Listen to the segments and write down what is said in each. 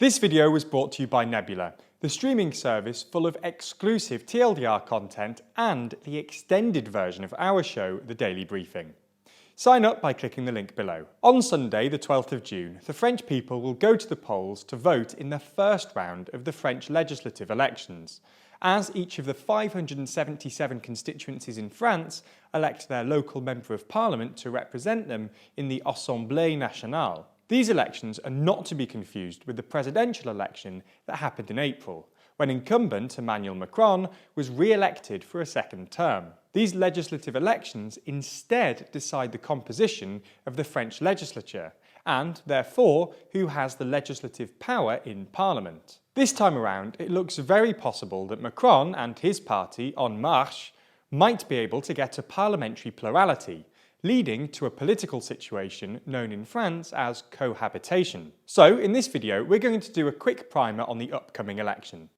This video was brought to you by Nebula, the streaming service full of exclusive TLDR content and the extended version of our show, The Daily Briefing. Sign up by clicking the link below. On Sunday, the 12th of June, the French people will go to the polls to vote in the first round of the French legislative elections, as each of the 577 constituencies in France elect their local member of parliament to represent them in the Assemblée Nationale. These elections are not to be confused with the presidential election that happened in April, when incumbent Emmanuel Macron was re-elected for a second term. These legislative elections instead decide the composition of the French legislature, and therefore who has the legislative power in Parliament. This time around, it looks very possible that Macron and his party, En Marche, might be able to get a parliamentary plurality, leading to a political situation known in France as cohabitation. So, in this video, we're going to do a quick primer on the upcoming election.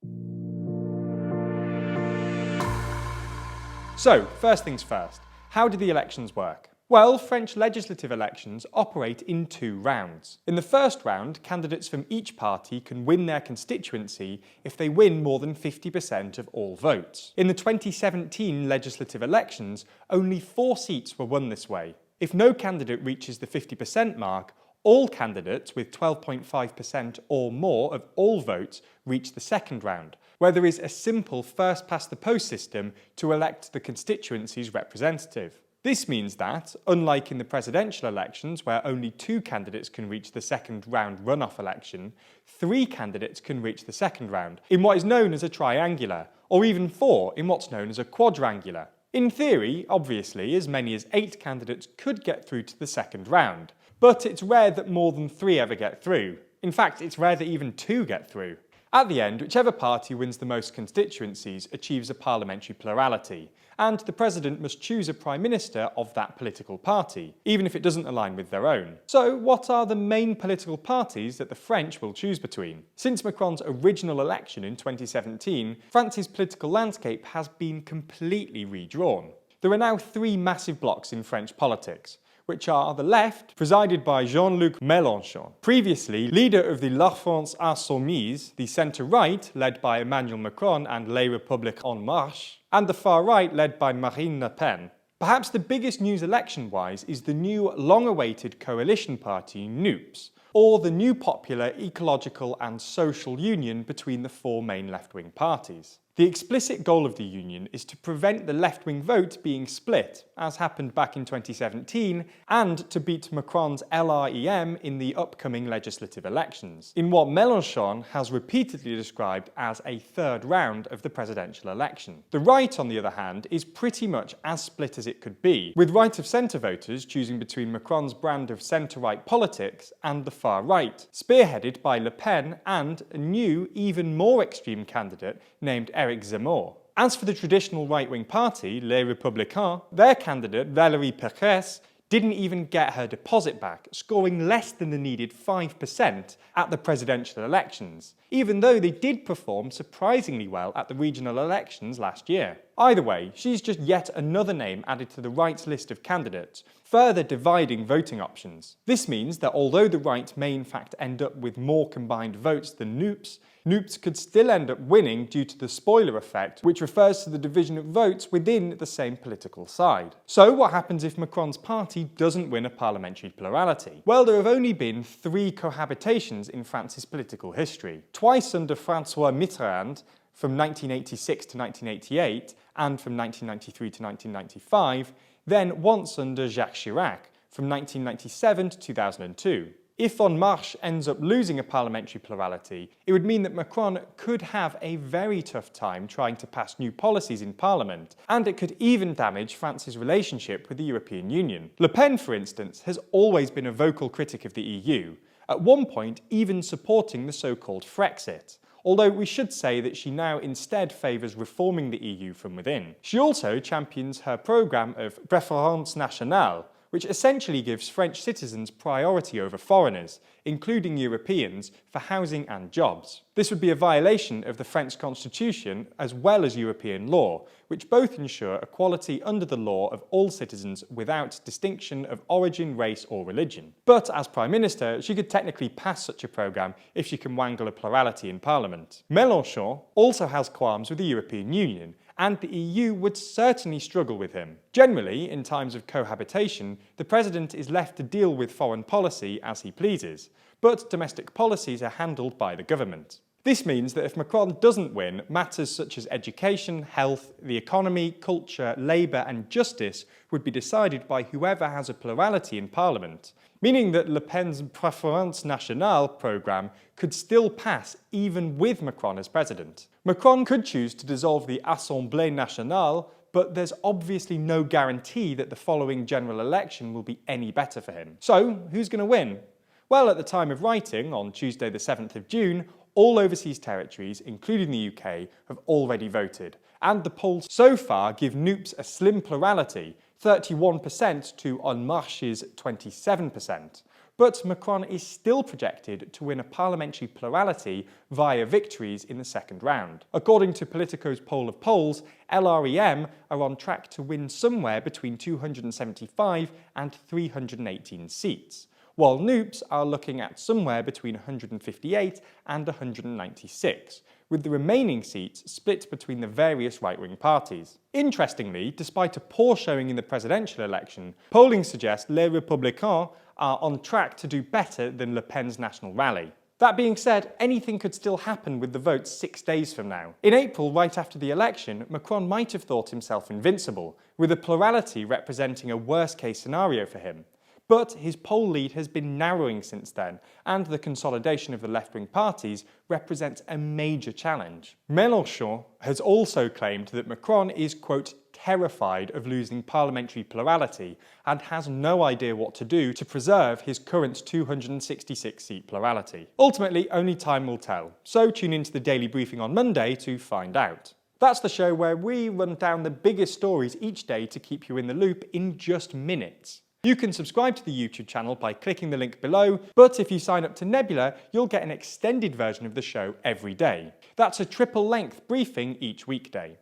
So, first things first, how do the elections work? Well, French legislative elections operate in two rounds. In the first round, candidates from each party can win their constituency if they win more than 50% of all votes. In the 2017 legislative elections, only 4 seats were won this way. If no candidate reaches the 50% mark, all candidates with 12.5% or more of all votes reach the second round, where there is a simple first-past-the-post system to elect the constituency's representative. This means that, unlike in the presidential elections where only 2 candidates can reach the second round runoff election, 3 candidates can reach the second round, in what is known as a triangular, or even 4 in what's known as a quadrangular. In theory, obviously, as many as 8 candidates could get through to the second round, but it's rare that more than 3 ever get through. In fact, it's rare that even 2 get through. At the end, whichever party wins the most constituencies achieves a parliamentary plurality, and the president must choose a prime minister of that political party, even if it doesn't align with their own. So, what are the main political parties that the French will choose between? Since Macron's original election in 2017, France's political landscape has been completely redrawn. There are now 3 massive blocs in French politics, which are the left, presided by Jean-Luc Mélenchon, previously leader of the La France Insoumise, the centre-right, led by Emmanuel Macron and Les Républicains En Marche, and the far-right, led by Marine Le Pen. Perhaps the biggest news election-wise is the new long-awaited coalition party, NUPES, or the new popular ecological and social union between the 4 main left-wing parties. The explicit goal of the union is to prevent the left-wing vote being split, as happened back in 2017, and to beat Macron's LREM in the upcoming legislative elections, in what Mélenchon has repeatedly described as a third round of the presidential election. The right, on the other hand, is pretty much as split as it could be, with right-of-centre voters choosing between Macron's brand of centre-right politics and the far right, spearheaded by Le Pen and a new, even more extreme candidate named Éric Zemmour. As for the traditional right-wing party, Les Républicains, their candidate, Valérie Pécresse, didn't even get her deposit back, scoring less than the needed 5% at the presidential elections, even though they did perform surprisingly well at the regional elections last year. Either way, she's just yet another name added to the right's list of candidates, further dividing voting options. This means that although the right may in fact end up with more combined votes than NUPES, NUPES could still end up winning due to the spoiler effect, which refers to the division of votes within the same political side. So what happens if Macron's party doesn't win a parliamentary plurality? Well, there have only been 3 cohabitations in France's political history. Twice under François Mitterrand, from 1986 to 1988, and from 1993 to 1995, then once under Jacques Chirac, from 1997 to 2002. If En Marche ends up losing a parliamentary plurality, it would mean that Macron could have a very tough time trying to pass new policies in Parliament, and it could even damage France's relationship with the European Union. Le Pen, for instance, has always been a vocal critic of the EU, at one point even supporting the so-called Frexit, although we should say that she now instead favours reforming the EU from within. She also champions her programme of Préférence Nationale, which essentially gives French citizens priority over foreigners, including Europeans, for housing and jobs. This would be a violation of the French constitution as well as European law, which both ensure equality under the law of all citizens without distinction of origin, race or religion. But as Prime Minister, she could technically pass such a programme if she can wangle a plurality in Parliament. Mélenchon also has qualms with the European Union, and the EU would certainly struggle with him. Generally, in times of cohabitation, the president is left to deal with foreign policy as he pleases, but domestic policies are handled by the government. This means that if Macron doesn't win, matters such as education, health, the economy, culture, labour and justice would be decided by whoever has a plurality in Parliament, meaning that Le Pen's Préférence Nationale programme could still pass even with Macron as president. Macron could choose to dissolve the Assemblée Nationale, but there's obviously no guarantee that the following general election will be any better for him. So, who's going to win? Well, at the time of writing, on Tuesday the 7th of June, all overseas territories, including the UK, have already voted, and the polls so far give NUPES a slim plurality, 31% to En Marche's 27%. But Macron is still projected to win a parliamentary plurality via victories in the second round. According to Politico's poll of polls, LREM are on track to win somewhere between 275 and 318 seats, while NUPES are looking at somewhere between 158 and 196, with the remaining seats split between the various right-wing parties. Interestingly, despite a poor showing in the presidential election, polling suggests Les Républicains are on track to do better than Le Pen's National Rally. That being said, anything could still happen with the votes 6 days from now. In April, right after the election, Macron might have thought himself invincible, with a plurality representing a worst-case scenario for him. But his poll lead has been narrowing since then, and the consolidation of the left-wing parties represents a major challenge. Mélenchon has also claimed that Macron is, quote, terrified of losing parliamentary plurality and has no idea what to do to preserve his current 266-seat plurality. Ultimately, only time will tell, so tune into the Daily Briefing on Monday to find out. That's the show where we run down the biggest stories each day to keep you in the loop in just minutes. You can subscribe to the YouTube channel by clicking the link below, but if you sign up to Nebula, you'll get an extended version of the show every day. That's a triple-length briefing each weekday.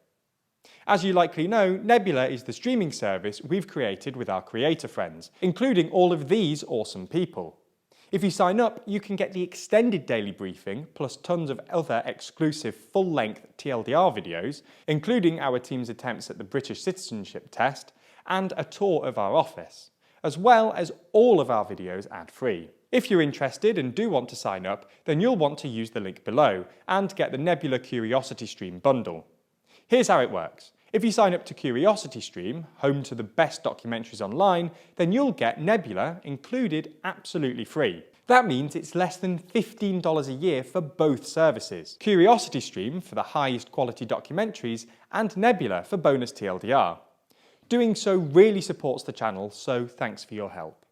As you likely know, Nebula is the streaming service we've created with our creator friends, including all of these awesome people. If you sign up, you can get the extended daily briefing, plus tons of other exclusive full-length TLDR videos, including our team's attempts at the British citizenship test, and a tour of our office, as well as all of our videos ad-free. If you're interested and do want to sign up, then you'll want to use the link below and get the Nebula Curiosity Stream bundle. Here's how it works. If you sign up to Curiosity Stream, home to the best documentaries online, then you'll get Nebula included absolutely free. That means it's less than $15 a year for both services. Curiosity Stream for the highest quality documentaries, and Nebula for bonus TLDR. Doing so really supports the channel, so thanks for your help.